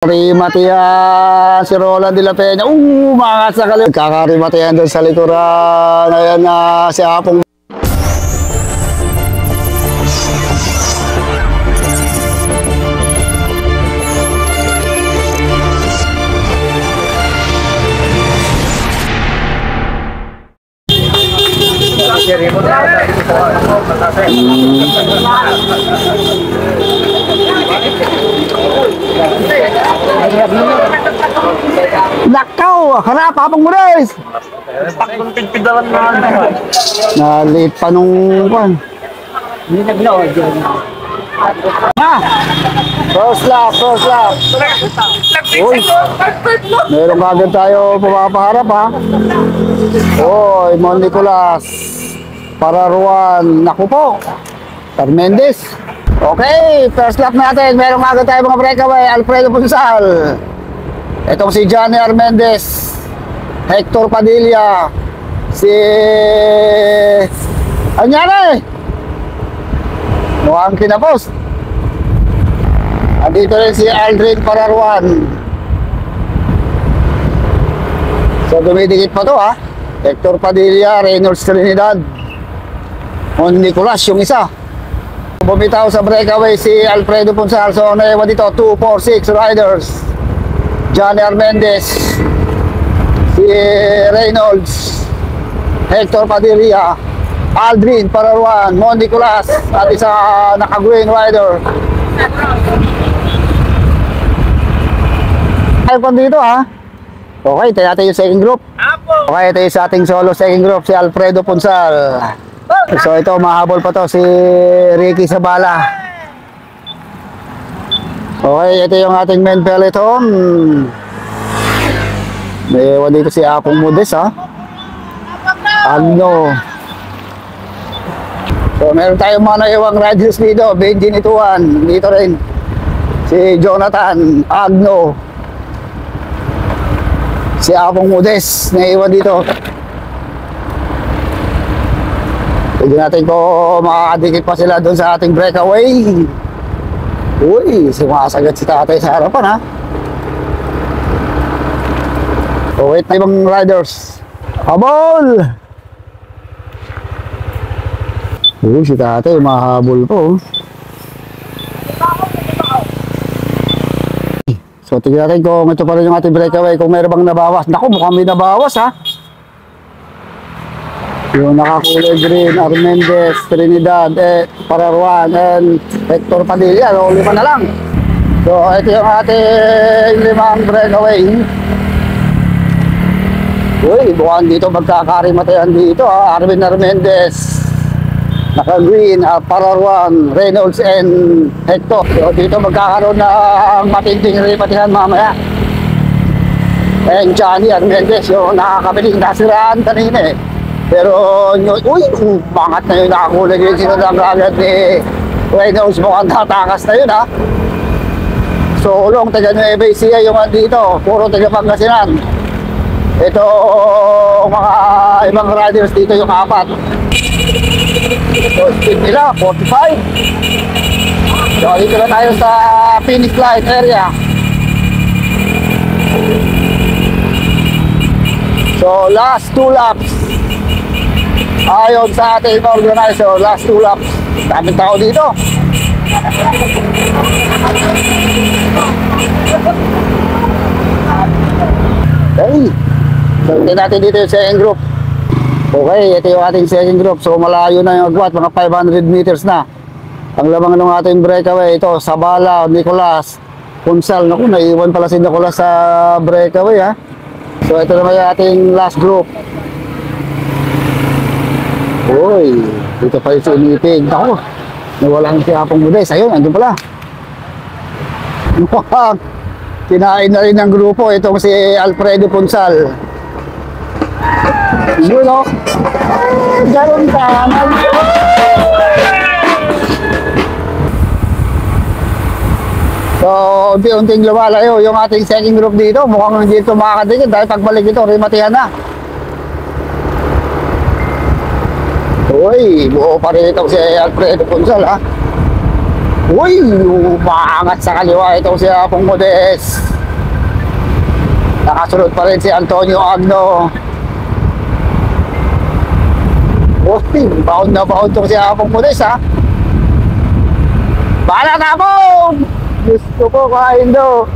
Rimatian, si Roland de la Peña. Mga sakali. Kakarimatian doon sa likuran. Ayan na si Apong. Nakaw, harap, Apong Mudes. Nalit pa nung kwan. First lap. Uy, meron agad tayo pumapaharap ha. Oy, Mon Nicolas Pararuan, naku po, Armendez. Okay, first lap natin. Meron agad tayo mga breakaway. Alfredo Punsal, itong si Johnny Armendez, Hector Padilla, si Anyari, mukhang kinapos. Andito rin si Aldrin Pararuan. So dumidikit pa to ha. Hector Padilla, Reynolds Trinidad, Mon Nicolas yung isa. Bumitaw sa breakaway si Alfredo Punsal. So naiwan dito 2, 4, 6 riders. Johnny Armendez, si Reynolds, Hector Padilla, Aldrin Pararuan, Mon Nicolas, at isa naka-green rider. Ay pa dito ha. Okay, tayo natin yung second group. Okay, ito yung sa ating solo second group, si Alfredo Punsal. So ito, mahabol pa to si Ricky Sabala. Okay, ito yung ating main peloton. May ewan dito si Apong Mudes ha. Agno. So meron tayong mga naiwang riders dito. Benji Nituan, dito rin si Jonathan Agno, si Apong Mudes naiwan dito. Pwede natin kung makakadikit pa sila doon sa ating breakaway. Uy, sumasagat si tatay sa harapan ha. So wait na ibang riders. Habol! Uy, si tatay mahabol po. So tignan natin kung ito pa rin yung ating breakaway, kung meron bang nabawas. Naku, mukhang may nabawas ha. Yung nakakulay green, Armendez, Trinidad, Pararuan, and Hector Padilla. So, 5 na lang. So, ito yung ating 5 breakaway. Uy, bukan dito magkakarimatayan dito ha. Arvin Armendez, naka-green, Pararuan, Reynolds, and Hector. So, dito magkakaroon ng matinding rimatihan mamaya. And Johnny Armendez, yung nakakabiling nasiraan kanina eh. Pero, uy, bangat na yun, nakakulay yung sinadang agad ni Reynolds, mukhang tatakas na yun ha. So, long taga Nueva Ecija yung andito, puro taga Pangasinan. Ito, mga ibang riders dito yung 4. So, speed nila, 45. So, dito na tayo sa finish line area. So, last 2 laps. Ayon sa ating organizer, last 2 laps. Daming tao dito. Okay. So, ito natin dito yung second group. Okay, ito yung ating second group. So, malayo na yung agwat, mga 500 meters na. Ang lamang ng ating breakaway, ito, Sabala, Nicolas, Punsal. Naku, naiwan pala si Nicolas sa breakaway ha. So, ito naman yung ating last group. Uy, dito pa yung sinipig. Ako, nawalan si Apong Mudes. Ayun, andun pala. Kinain na rin ng grupo itong si Alfredo Punsal. Yun o. Garon ka. So, unti-unting lumalayo yung ating second group dito. Mukhang hindi ito makakadikit dahil pagbalik ito, rimatihan na. Uy, buo pa rin itong si Alfredo Punsal ha. Uy, umangat sa kaliwa itong si Apong Modest. Nakasunod pa rin si Antonio Agno. Uy, baon na baon itong si Apong Modest ha. Bahala na po! Gusto ko kain do.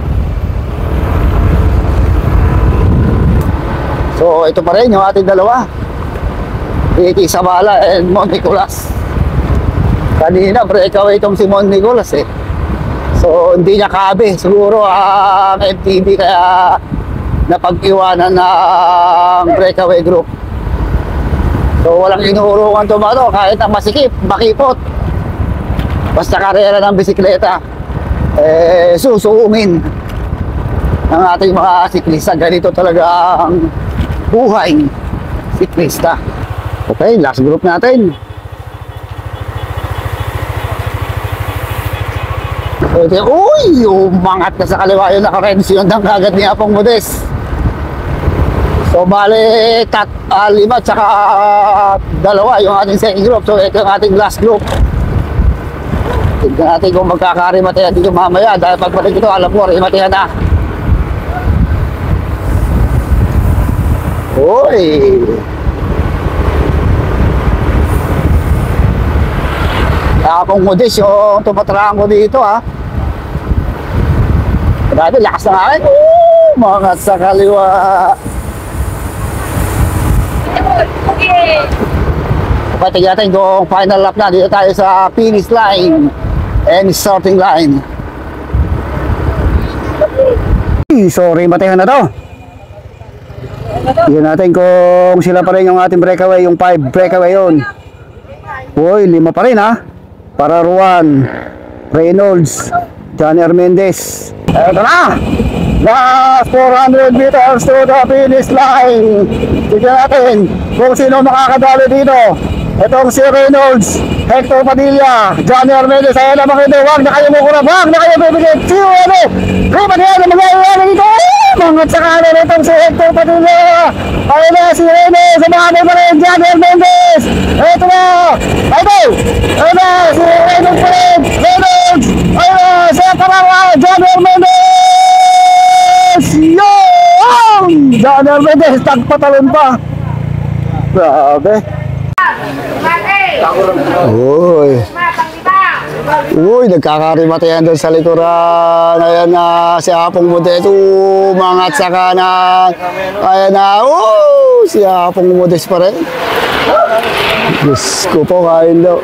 So ito pa rin yung ating dalawa, Ricky Sabala and Mon Nicolas. Kanina breakaway itong si Mon Nicolas eh. So hindi niya kabe siguro ang MTV kaya napag-iwanan ng breakaway group. So walang inuurungan tumato kahit ang masikip, makipot. Basta karera ng bisikleta susuungin ang ating mga siklista. Ganito talaga ang buhay siklista. Okay, last group natin. Uy, umangat na sa kaliwa yung naka-rensyon ng kagad ni Apong Modest. So bale 5 tsaka 2 yung ating second group. So ito yung ating last group. Tignan natin kung magkakarimatehan dito mamaya. Dahil pagbalik ito, alam ko, rimatehan na. Uy! Apong Modest yung tumatraan ko dito ha. Grabe, lakas ng akin. Mga sa kaliwa. Okay, tignan natin kung final lap na. Dito tayo sa finish line and starting line. Sorry, matehan na to. Tignan natin kung sila pa rin yung ating breakaway. Yung 5 breakaway yun. Uy, 5 pa rin ha. Para Ruan, Reynolds, Johnny Armendez. Eto na! Last 400 meters to the finish line. Tignan natin kung sino makakadali dito. Itong si Reynolds, Hector Padilla, Johnny Armendez. Ayan naman kayo, wag na kayo mukurap, wag na kayo bibigyan. Siyo ano? Ripan yan ang mga dito. Mangat sa kanan itong si Hector Padilla. Ayan na si Reynolds, sumama pa rin Johnny Armendez. Ito na! Ayan na si Reynolds pa rin. Reynolds! Ayan na sa parawa, Johnny Armendez! Yun! Johnny Armendez, tagpatalon pa. Grabe. Uy. Uy, nagkakarimatehan doon sa likuran. Ayan na si Apong Modest. Umangat sa kanan. Ayan na. Si Apong Modest pa rin. Diyos ko po, kain daw.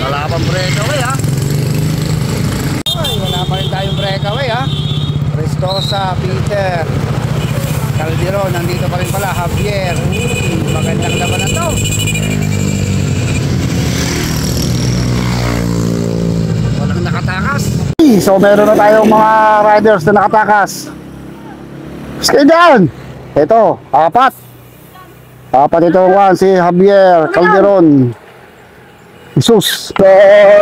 Wala pang breakaway ha. Wala pa rin tayong breakaway ha. Restosa, Peter, Calderon, nandito pa rin pala, Javier. Magandang laban na to. Walang nakatakas. So meron na tayong mga riders na nakatakas. Stay down. Ito, 4 itong one, si Javier Calderon. Jesus. So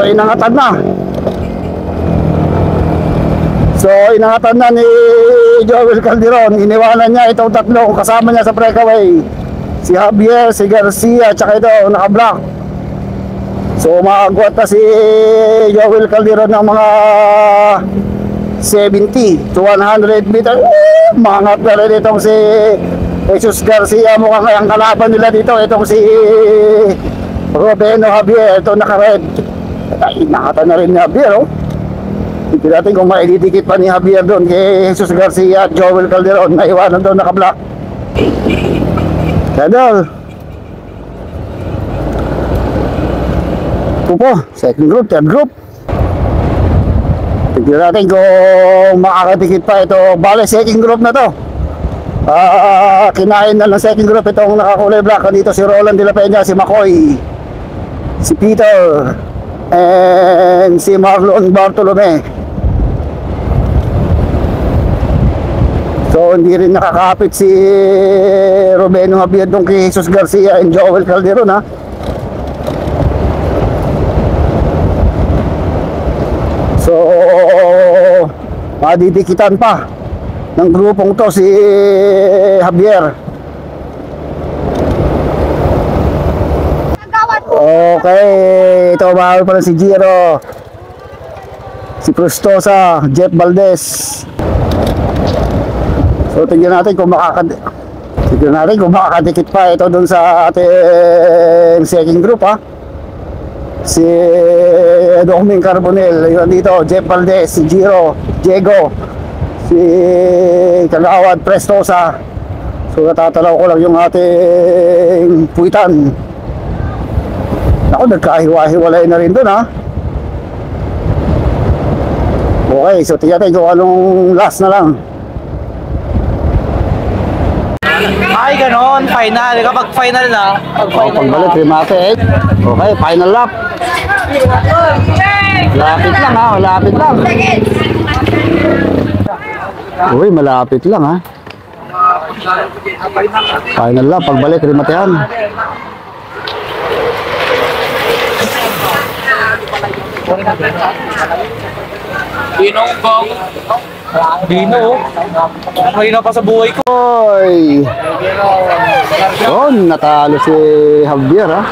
inangatan na. So inangatan na ni Joel Calderon. Iniwanan niya itong 3 kasama niya sa breakaway. Si Javier, si Garcia, tsaka ito naka-block. So maagwat na si Joel Calderon ng mga 70 to 100 meter. Mangat na rin itong si Jesus Garcia. Mukhang ang kalaban nila dito itong si Robeno Javier. Ito naka-red. Nakata na rin ni Javier oh. Hindi natin kung maididikit pa ni Javier doon kay Jesus Garcia at Joel Calderon. Naiwanan doon naka-block. Kadol. Ito po, second group, third group. Tignan natin kung makakadikit pa ito. Bale, second group na to. Kinain na ng second group itong nakakulay black. Dito si Roland de la Peña, si McCoy, si Peter, and si Marlon Bartolome. So hindi rin nakakapit si Robeno Javier dun kay Jesus Garcia and Joel Calderon, ha. So madidikitan pa ng grupong to si Javier. Okay, ito bawal pala si Giro, si Prustosa, Jeff Valdez. So tingnan natin kung makakadikit pa ito dun sa ating second group, ha. Si Doming Carbonell, yun dito, Jeff Valdez, si Giro, Diego, si Kagawad, Prestosa. So natatalaw ko lang yung ating puwitan. Ako, nagkahiwa-hiwalay na rin dun, ha. Okay, so tingnan natin kung anong last na lang. Ay, ganon. Final. Kapag final na. Pagbalik, remate. Okay, final lap. Lapit lang, ha. Malapit lang. Uy, malapit lang, ha. Final lap, pagbalik, rematehan. Dino. Mahina pa sa buhay ko. Oy! Yun, natalo si Javier, ha.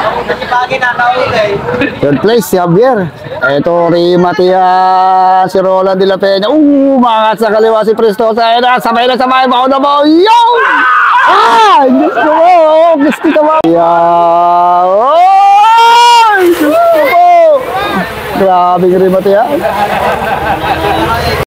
Third place si Javier. Ito, Rimatia, si Roland de la Peña. Umangat sa kaliwa si Prestosa. Ayan na, sabay na sabay. Bako na mo. Yo! Ah! Gusto mo! Gusto mo! Yeah! Oh! Gusto mo! Grabe yung Rimatia.